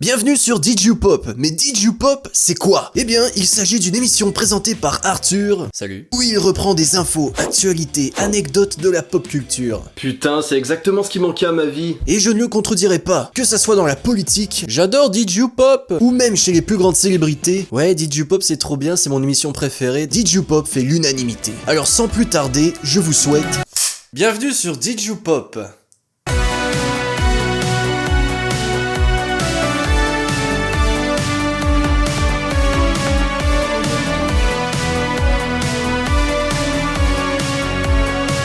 Bienvenue sur Did You Pop, mais Did You Pop, c'est quoi? Eh bien, il s'agit d'une émission présentée par Arthur, salut, où il reprend des infos, actualités, anecdotes de la pop culture. Putain, c'est exactement ce qui manquait à ma vie. Et je ne le contredirai pas, que ça soit dans la politique, j'adore Did You Pop, ou même chez les plus grandes célébrités. Ouais, Did You Pop c'est trop bien, c'est mon émission préférée, Did You Pop fait l'unanimité. Alors sans plus tarder, je vous souhaite... Bienvenue sur Did You Pop.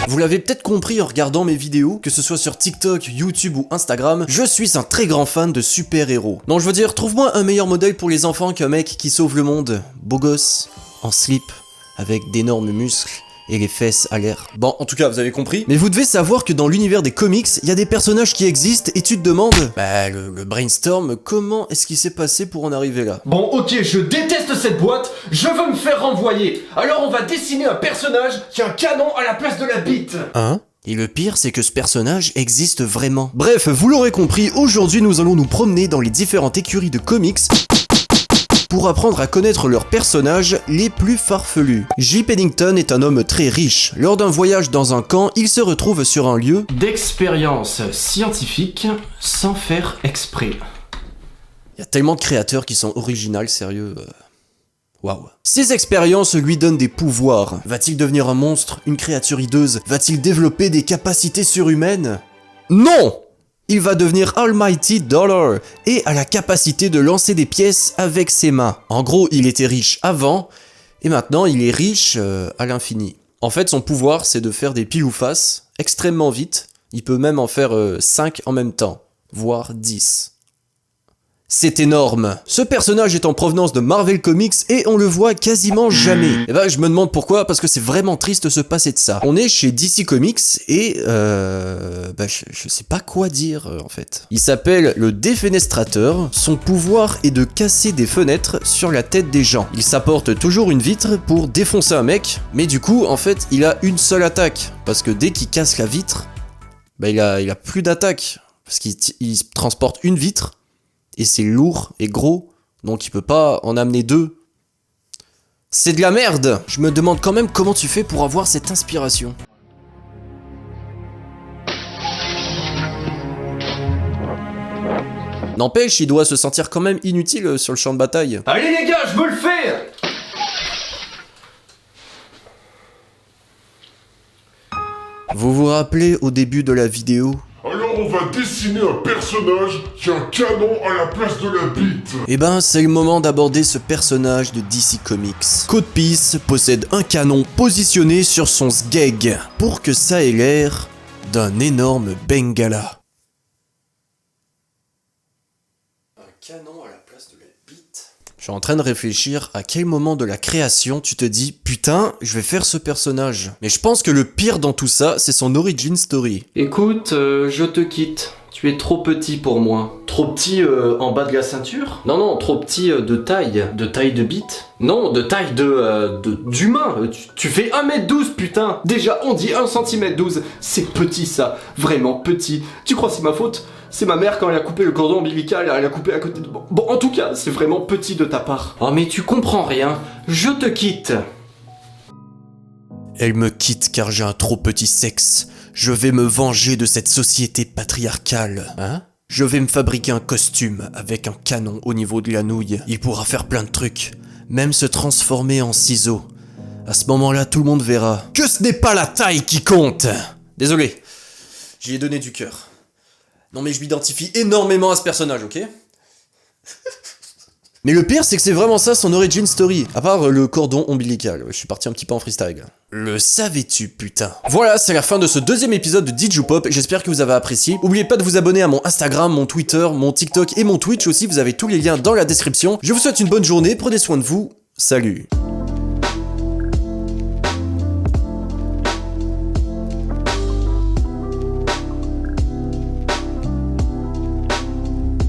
Vous l'avez peut-être compris en regardant mes vidéos, que ce soit sur TikTok, YouTube ou Instagram, je suis un très grand fan de super-héros. Non, je veux dire, trouve-moi un meilleur modèle pour les enfants qu'un mec qui sauve le monde. Beau gosse, en slip, avec d'énormes muscles et les fesses à l'air. Bon, en tout cas, vous avez compris. Mais vous devez savoir que dans l'univers des comics, il y a des personnages qui existent et tu te demandes... Bah, le brainstorm, comment est-ce qu'il s'est passé pour en arriver là? Bon, ok, je déteste cette boîte, je veux me faire renvoyer. Alors on va dessiner un personnage qui a un canon à la place de la bite. Hein? Et le pire, c'est que ce personnage existe vraiment. Bref, vous l'aurez compris, aujourd'hui nous allons nous promener dans les différentes écuries de comics pour apprendre à connaître leurs personnages les plus farfelus. J. Pennington est un homme très riche. Lors d'un voyage dans un camp, il se retrouve sur un lieu d'expérience scientifique sans faire exprès. Il y a tellement de créateurs qui sont originaux, sérieux. Waouh. Ces expériences lui donnent des pouvoirs. Va-t-il devenir un monstre, une créature hideuse? Va-t-il développer des capacités surhumaines? Non! Il va devenir Almighty Dollar et a la capacité de lancer des pièces avec ses mains. En gros, il était riche avant et maintenant il est riche à l'infini. En fait, son pouvoir, c'est de faire des pile ou face extrêmement vite. Il peut même en faire 5 en même temps, voire 10. C'est énorme. Ce personnage est en provenance de Marvel Comics et on le voit quasiment jamais. Et bah je me demande pourquoi, parce que c'est vraiment triste de se passer de ça. On est chez DC Comics et je sais pas quoi dire en fait. Il s'appelle le Défenestrateur. Son pouvoir est de casser des fenêtres sur la tête des gens. Il s'apporte toujours une vitre pour défoncer un mec, mais du coup en fait il a une seule attaque. Parce que dès qu'il casse la vitre, bah il a plus d'attaque. Parce qu'il transporte une vitre. Et c'est lourd et gros, donc il peut pas en amener deux. C'est de la merde! Je me demande quand même comment tu fais pour avoir cette inspiration. N'empêche, il doit se sentir quand même inutile sur le champ de bataille. Allez les gars, je veux le faire! Vous vous rappelez au début de la vidéo? Alors on va dessiner un personnage qui a un canon à la place de la bite. Eh ben, c'est le moment d'aborder ce personnage de DC Comics. Code Peace possède un canon positionné sur son sgeg pour que ça ait l'air d'un énorme bengala. Un canon à la place de la bite? Je suis en train de réfléchir à quel moment de la création tu te dis « Putain, je vais faire ce personnage ». Mais je pense que le pire dans tout ça, c'est son origin story. Écoute, je te quitte. Tu es trop petit pour moi. Trop petit en bas de la ceinture? Non, trop petit de taille. De taille de bite? Non, de taille d'humain. Tu fais 1m12, putain. Déjà, on dit 1cm12. C'est petit, ça. Vraiment petit. Tu crois que c'est ma faute? C'est ma mère quand elle a coupé le cordon ombilical, elle a coupé à côté de... Bon, en tout cas, c'est vraiment petit de ta part. Oh, mais tu comprends rien. Je te quitte. Elle me quitte car j'ai un trop petit sexe. Je vais me venger de cette société patriarcale. Hein? Je vais me fabriquer un costume avec un canon au niveau de la nouille. Il pourra faire plein de trucs, même se transformer en ciseaux. À ce moment-là, tout le monde verra que ce n'est pas la taille qui compte. Désolé, j'y ai donné du cœur. Non mais je m'identifie énormément à ce personnage, ok? Mais le pire, c'est que c'est vraiment ça son origin story. À part le cordon ombilical. Je suis parti un petit peu en freestyle. Le savais-tu, putain? Voilà, c'est la fin de ce deuxième épisode de Did You Pop. J'espère que vous avez apprécié. N'oubliez pas de vous abonner à mon Instagram, mon Twitter, mon TikTok et mon Twitch aussi. Vous avez tous les liens dans la description. Je vous souhaite une bonne journée. Prenez soin de vous. Salut.